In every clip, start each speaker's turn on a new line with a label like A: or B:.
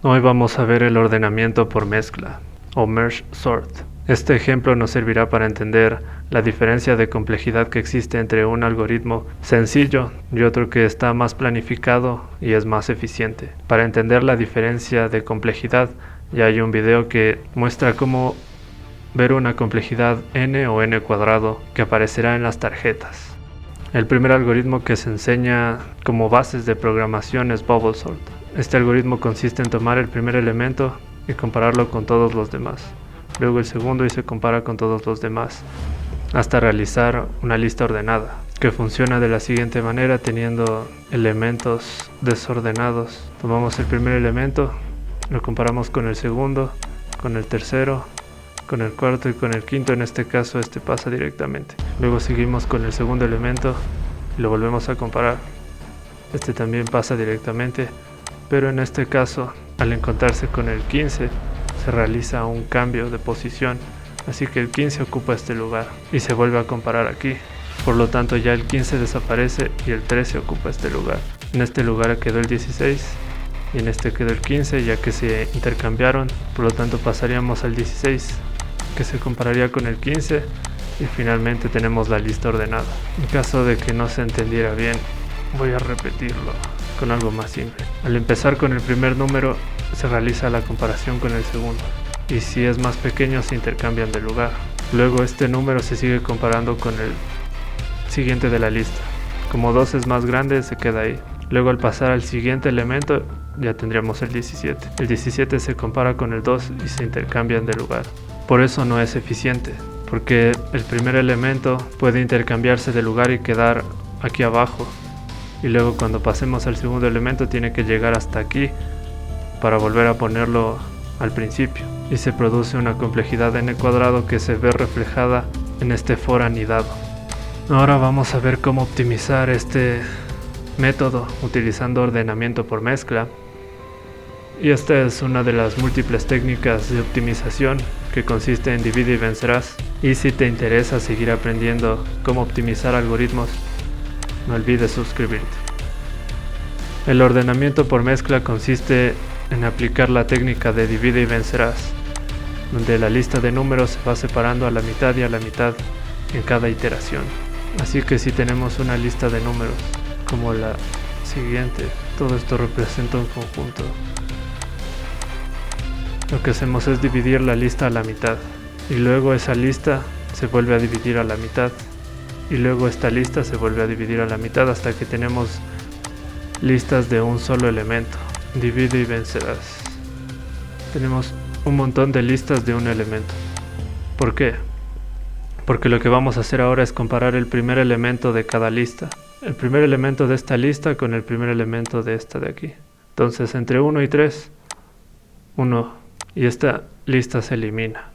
A: Hoy vamos a ver el ordenamiento por mezcla, o Merge Sort. Este ejemplo nos servirá para entender la diferencia de complejidad que existe entre un algoritmo sencillo y otro que está más planificado y es más eficiente. Para entender la diferencia de complejidad, ya hay un video que muestra cómo ver una complejidad n o n cuadrado que aparecerá en las tarjetas. El primer algoritmo que se enseña como bases de programación es Bubble Sort. Este algoritmo consiste en tomar el primer elemento y compararlo con todos los demás. Luego el segundo y se compara con todos los demás, hasta realizar una lista ordenada, que funciona de la siguiente manera teniendo elementos desordenados. Tomamos el primer elemento, lo comparamos con el segundo, con el tercero, con el cuarto y con el quinto. En este caso este pasa directamente. Luego seguimos con el segundo elemento y lo volvemos a comparar. Este también pasa directamente, pero en este caso al encontrarse con el 15 se realiza un cambio de posición, así que el 15 ocupa este lugar y se vuelve a comparar aquí. Por lo tanto ya el 15 desaparece y el 13 ocupa este lugar. En este lugar quedó el 16 y en este quedó el 15, ya que se intercambiaron. Por lo tanto pasaríamos al 16, que se compararía con el 15, y finalmente tenemos la lista ordenada. En caso de que no se entendiera bien, voy a repetirlo con algo más simple. Al empezar con el primer número se realiza la comparación con el segundo, y si es más pequeño se intercambian de lugar. Luego este número se sigue comparando con el siguiente de la lista. Como 2 es más grande, se queda ahí. Luego al pasar al siguiente elemento ya tendríamos el 17. El 17 se compara con el 2 y se intercambian de lugar. Por eso no es eficiente, porque el primer elemento puede intercambiarse de lugar y quedar aquí abajo, y luego cuando pasemos al segundo elemento tiene que llegar hasta aquí para volver a ponerlo al principio, y se produce una complejidad n cuadrado que se ve reflejada en este for anidado. Ahora vamos a ver cómo optimizar este método utilizando ordenamiento por mezcla, y esta es una de las múltiples técnicas de optimización que consiste en divide y vencerás. Y si te interesa seguir aprendiendo cómo optimizar algoritmos, no olvides suscribirte. El ordenamiento por mezcla consiste en aplicar la técnica de divide y vencerás, donde la lista de números se va separando a la mitad y a la mitad en cada iteración. Así que si tenemos una lista de números como la siguiente, todo esto representa un conjunto. Lo que hacemos es dividir la lista a la mitad, y luego esa lista se vuelve a dividir a la mitad, y luego esta lista se vuelve a dividir a la mitad hasta que tenemos listas de un solo elemento. Divide y vencerás. Tenemos un montón de listas de un elemento. ¿Por qué? Porque lo que vamos a hacer ahora es comparar el primer elemento de cada lista. El primer elemento de esta lista con el primer elemento de esta de aquí. Entonces entre 1 y 3, 1, y esta lista se elimina.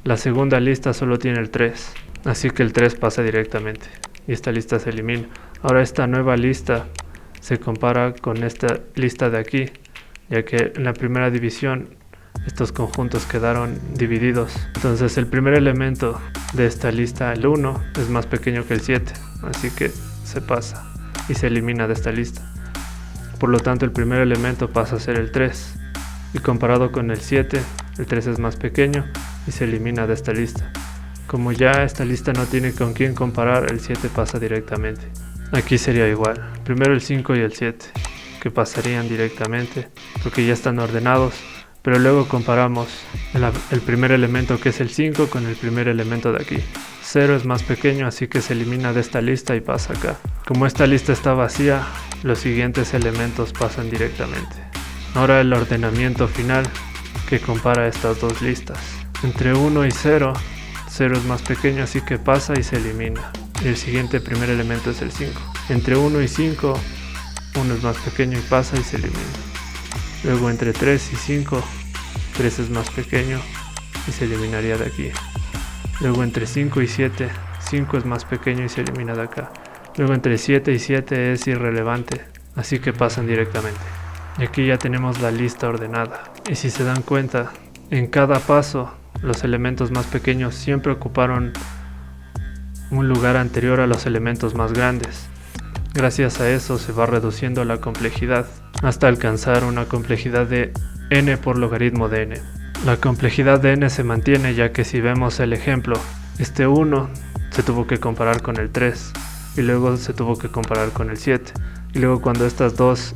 A: La segunda lista solo tiene el 3, así que el 3 pasa directamente y esta lista se elimina. Ahora esta nueva lista se compara con esta lista de aquí, ya que en la primera división estos conjuntos quedaron divididos. Entonces el primer elemento de esta lista, el 1, es más pequeño que el 7, así que se pasa y se elimina de esta lista. Por lo tanto el primer elemento pasa a ser el 3, y comparado con el 7, el 3 es más pequeño y se elimina de esta lista. Como ya esta lista no tiene con quién comparar, el 7 pasa directamente. Aquí sería igual, primero el 5 y el 7, que pasarían directamente porque ya están ordenados, pero luego comparamos el primer elemento, que es el 5, con el primer elemento de aquí. 0 es más pequeño, así que se elimina de esta lista y pasa acá. Como esta lista está vacía, los siguientes elementos pasan directamente. Ahora el ordenamiento final, que compara estas dos listas. Entre 1 y 0, 0 es más pequeño, así que pasa y se elimina. Y el siguiente primer elemento es el 5. Entre 1 y 5, 1 es más pequeño y pasa y se elimina. Luego entre 3 y 5, 3 es más pequeño y se eliminaría de aquí. Luego entre 5 y 7, 5 es más pequeño y se elimina de acá. Luego entre 7 y 7 es irrelevante, así que pasan directamente. Y aquí ya tenemos la lista ordenada. Y si se dan cuenta, en cada paso los elementos más pequeños siempre ocuparon un lugar anterior a los elementos más grandes. Gracias a eso se va reduciendo la complejidad hasta alcanzar una complejidad de n por logaritmo de n. La complejidad de n se mantiene, ya que si vemos el ejemplo, este 1 se tuvo que comparar con el 3 y luego se tuvo que comparar con el 7 y luego cuando estas dos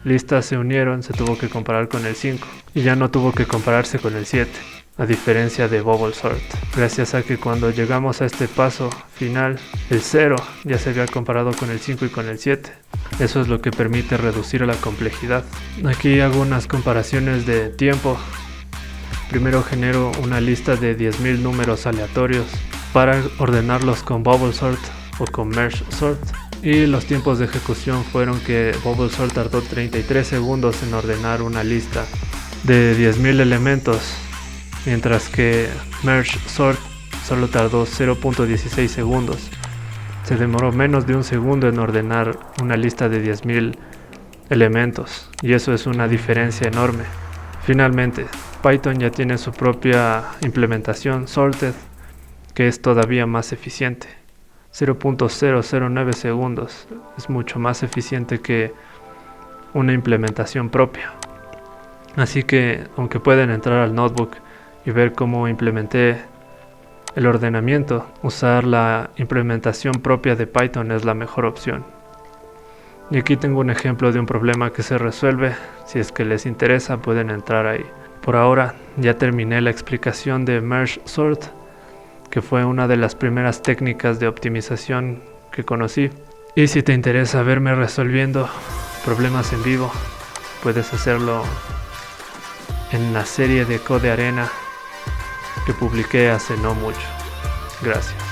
A: listas se unieron se tuvo que comparar con el 5 y ya no tuvo que compararse con el 7, a diferencia de bubble sort, gracias a que cuando llegamos a este paso final, el 0 ya se había comparado con el 5 y con el 7. Eso es lo que permite reducir la complejidad. Aquí hago unas comparaciones de tiempo. Primero genero una lista de 10.000 números aleatorios para ordenarlos con bubble sort o con merge sort. Y los tiempos de ejecución fueron que bubble sort tardó 33 segundos en ordenar una lista de 10.000 elementos, mientras que merge sort solo tardó 0.16 segundos. Se demoró menos de un segundo en ordenar una lista de 10.000 elementos, y eso es una diferencia enorme. Finalmente, Python ya tiene su propia implementación sorted, que es todavía más eficiente. 0.009 segundos es mucho más eficiente que una implementación propia. Así que, aunque pueden entrar al notebook y ver cómo implementé el ordenamiento, usar la implementación propia de Python es la mejor opción. Y aquí tengo un ejemplo de un problema que se resuelve. Si es que les interesa, pueden entrar ahí. Por ahora ya terminé la explicación de merge sort, que fue una de las primeras técnicas de optimización que conocí. Y si te interesa verme resolviendo problemas en vivo, puedes hacerlo en la serie de Code Arena que publiqué hace no mucho. Gracias.